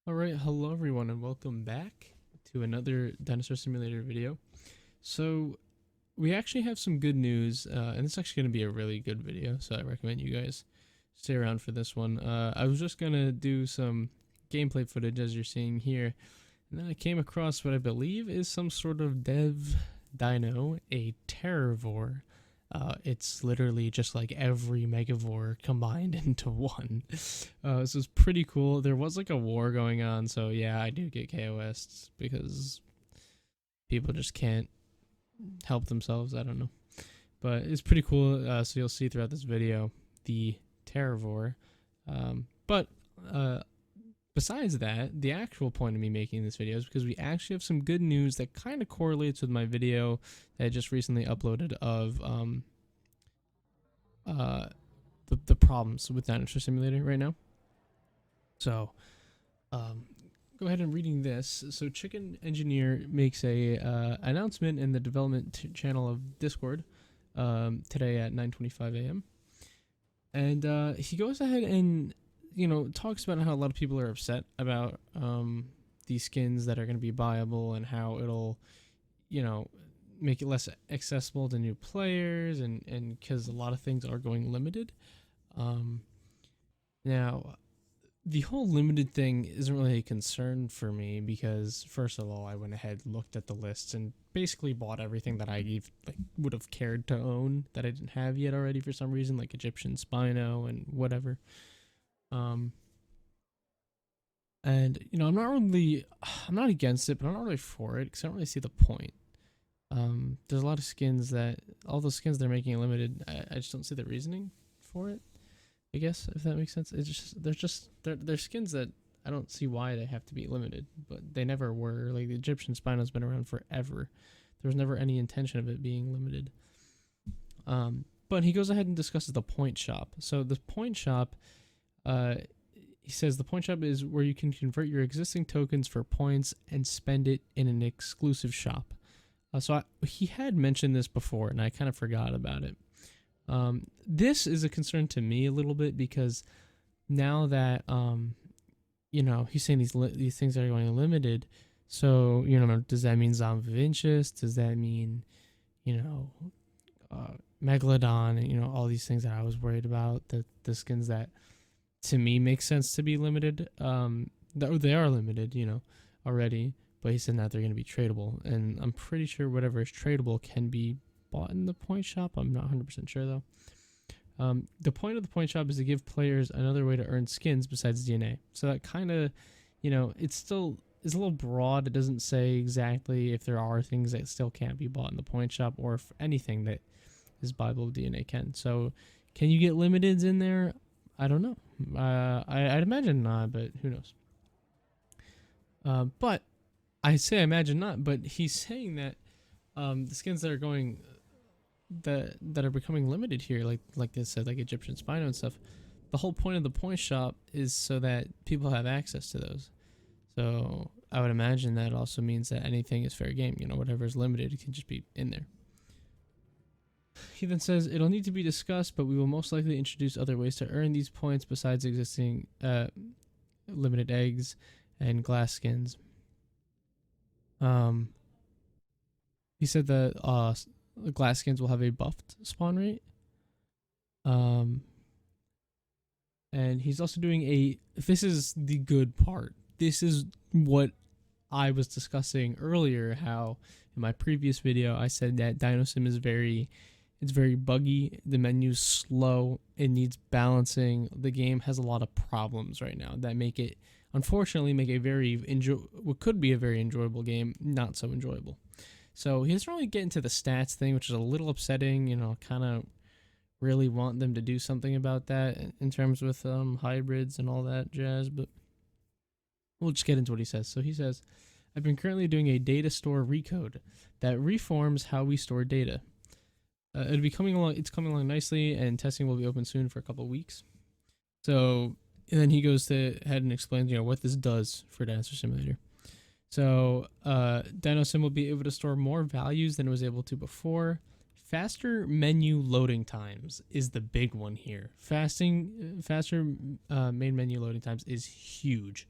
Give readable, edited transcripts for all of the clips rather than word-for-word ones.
Alright, hello everyone and welcome back to another Dinosaur Simulator video. So, we actually have some good news, and it's actually going to be a really good video, so I recommend you guys stay around for this one. I was just going to do some gameplay footage as you're seeing here, and then I came across what I believe is some sort of dev dino, a terrorvore. It's literally just like every megavore combined into one. This is pretty cool. There was like a war going on, so yeah, I do get KOS because people just can't help themselves. I don't know, but it's pretty cool. So you'll see throughout this video the terrorvore. But besides that, the actual point of me making this video is because we actually have some good news that kind of correlates with my video that I just recently uploaded of the problems with Dinosaur Simulator right now. So, go ahead and reading this. So, Chicken Engineer makes a announcement in the development channel of Discord today at 9:25 a.m. And he goes ahead and talks about how a lot of people are upset about these skins that are going to be buyable and how it'll make it less accessible to new players and because a lot of things are going limited. Now, the whole limited thing isn't really a concern for me because first of all, I went ahead, looked at the lists, and basically bought everything that I would have cared to own that I didn't have yet already for some reason, like Egyptian Spino and whatever. And I'm not against it, but I'm not really for it because I don't really see the point. There's a lot of skins that all those skins they're making limited. I just don't see the reasoning for it. I guess if that makes sense. It's just they're skins that I don't see why they have to be limited, but they never were. Like the Egyptian Spino's been around forever. There was never any intention of it being limited. But he goes ahead and discusses the point shop. So the point shop, he says the point shop is where you can convert your existing tokens for points and spend it in an exclusive shop. He had mentioned this before, and I kind of forgot about it. This is a concern to me a little bit because now that he's saying these things are going limited. So does that mean Zomvinchus? Does that mean Megalodon? And all these things that I was worried about. The skins that to me make sense to be limited. They are limited, already. But he said that they're going to be tradable, and I'm pretty sure whatever is tradable can be bought in the point shop. I'm not 100% sure though. The point of the point shop is to give players another way to earn skins besides DNA. So that kind of, it still is a little broad. It doesn't say exactly if there are things that still can't be bought in the point shop or if anything that is buyable with DNA can. So can you get limiteds in there? I don't know. I'd imagine not, but who knows? But I say imagine not, but he's saying that the skins that are going that are becoming limited here, like they said, like Egyptian Spino and stuff. The whole point of the point shop is so that people have access to those. So I would imagine that also means that anything is fair game. Whatever is limited, it can just be in there. He then says it'll need to be discussed, but we will most likely introduce other ways to earn these points besides existing limited eggs and glass skins. He said that the glass skins will have a buffed spawn rate. And he's also doing this is the good part. This is what I was discussing earlier, how in my previous video I said that DinoSim is very buggy, the menu's slow, it needs balancing. The game has a lot of problems right now that make it unfortunately make what could be a very enjoyable game not so enjoyable. So he doesn't really get into the stats thing, which is a little upsetting. Kind of really want them to do something about that in terms with hybrids and all that jazz. But we'll just get into what he says. So he says, I've been currently doing a data store recode that reforms how we store data. It'll be coming along. It's coming along nicely, and testing will be open soon for a couple of weeks. So, and then he goes ahead and explains, what this does for Dinosaur Simulator. So, DinoSim will be able to store more values than it was able to before. Faster menu loading times is the big one here. Faster main menu loading times is huge.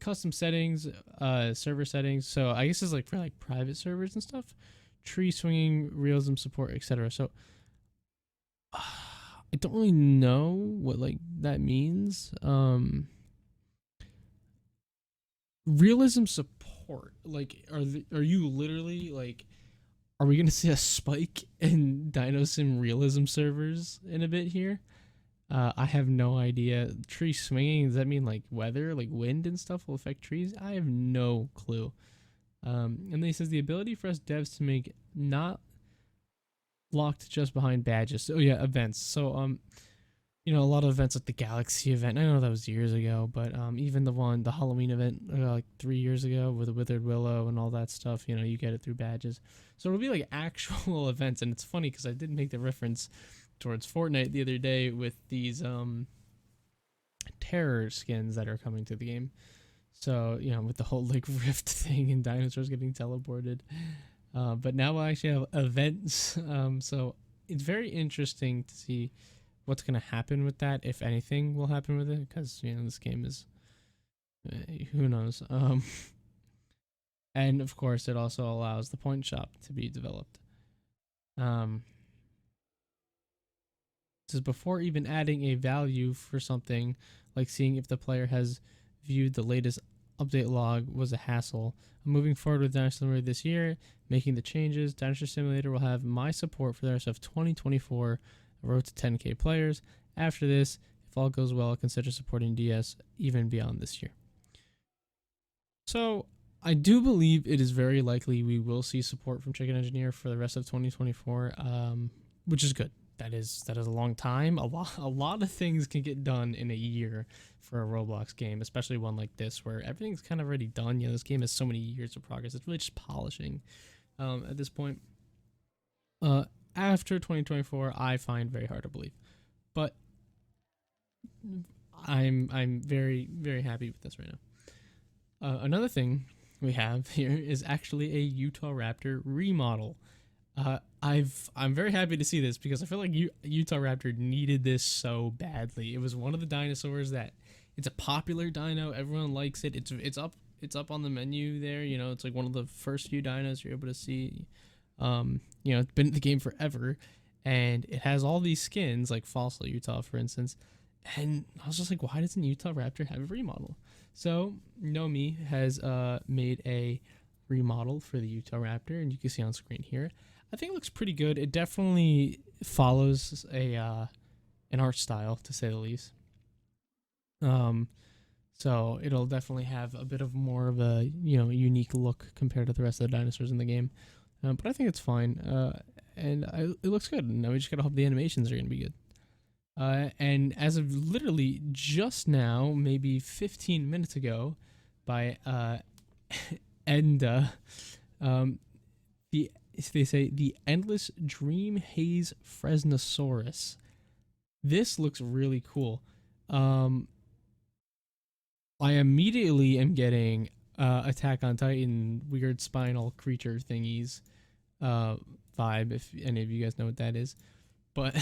Custom settings, server settings. So I guess it's like for like private servers and stuff. Tree swinging, realism support, etc. So I don't really know what like that means. Realism support. Like, are you literally like? Are we gonna see a spike in DinoSim realism servers in a bit here? I have no idea. Tree swinging, does that mean like weather, like wind and stuff will affect trees? I have no clue. And then he says the ability for us devs to make not locked just behind badges. Oh yeah, events. So a lot of events like the Galaxy event. I know that was years ago, but even the Halloween event like 3 years ago with the Withered Willow and all that stuff. You get it through badges. So it'll be like actual events, and it's funny because I did make the reference towards Fortnite the other day with these terror skins that are coming to the game. So with the whole like rift thing and dinosaurs getting teleported, but now we'll actually have events. So it's very interesting to see what's going to happen with that, if anything will happen with it, because this game is who knows. And of course it also allows the point shop to be developed. This is before even adding a value for something, like seeing if the player has viewed the latest update log was a hassle. I'm moving forward with Dinosaur Simulator this year, making the changes. Dinosaur Simulator will have my support for the rest of 2024, a road to 10k players. After this, if all goes well, I'll consider supporting DS even beyond this year. So I do believe it is very likely we will see support from Chicken Engineer for the rest of 2024, which is good. That is a long time. A lot of things can get done in a year for a Roblox game, especially one like this where everything's kind of already done. This game has so many years of progress. It's really just polishing at this point. After 2024, I find very hard to believe, but I'm very, very happy with this right now. Another thing we have here is actually a Utah Raptor remodel. I'm very happy to see this because I feel like Utah Raptor needed this so badly. It was one of the dinosaurs that it's a popular dino. Everyone likes it. It's up on the menu there. It's like one of the first few dinos you're able to see. It's been in the game forever, and it has all these skins like Fossil Utah, for instance. And I was just like, why doesn't Utah Raptor have a remodel? So Nomi has made a remodel for the Utah Raptor, and you can see on screen here. I think it looks pretty good. It definitely follows an art style, to say the least. So it'll definitely have a bit of more of a unique look compared to the rest of the dinosaurs in the game. But I think it's fine. And it looks good. Now we just gotta hope the animations are gonna be good. And as of literally just now, maybe 15 minutes ago, by Enda, they say the Endless Dream Haze Fresnosaurus. This looks really cool. I immediately am getting Attack on Titan weird spinal creature thingies vibe, if any of you guys know what that is. But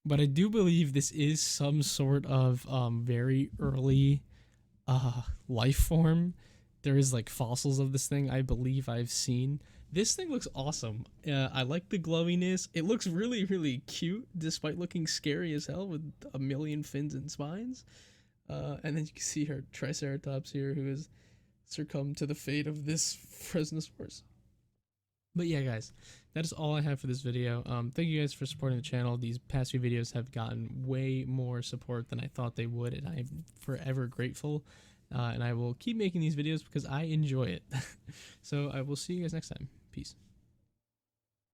but I do believe this is some sort of very early life form. There is like fossils of this thing I believe I've seen. This thing looks awesome. I like the glowiness. It looks really, really cute despite looking scary as hell with a million fins and spines. And then you can see her Triceratops here, who has succumbed to the fate of this Fresnosaurus. But yeah, guys, that is all I have for this video. Thank you guys for supporting the channel. These past few videos have gotten way more support than I thought they would, and I'm forever grateful. And I will keep making these videos because I enjoy it. So I will see you guys next time. Peace.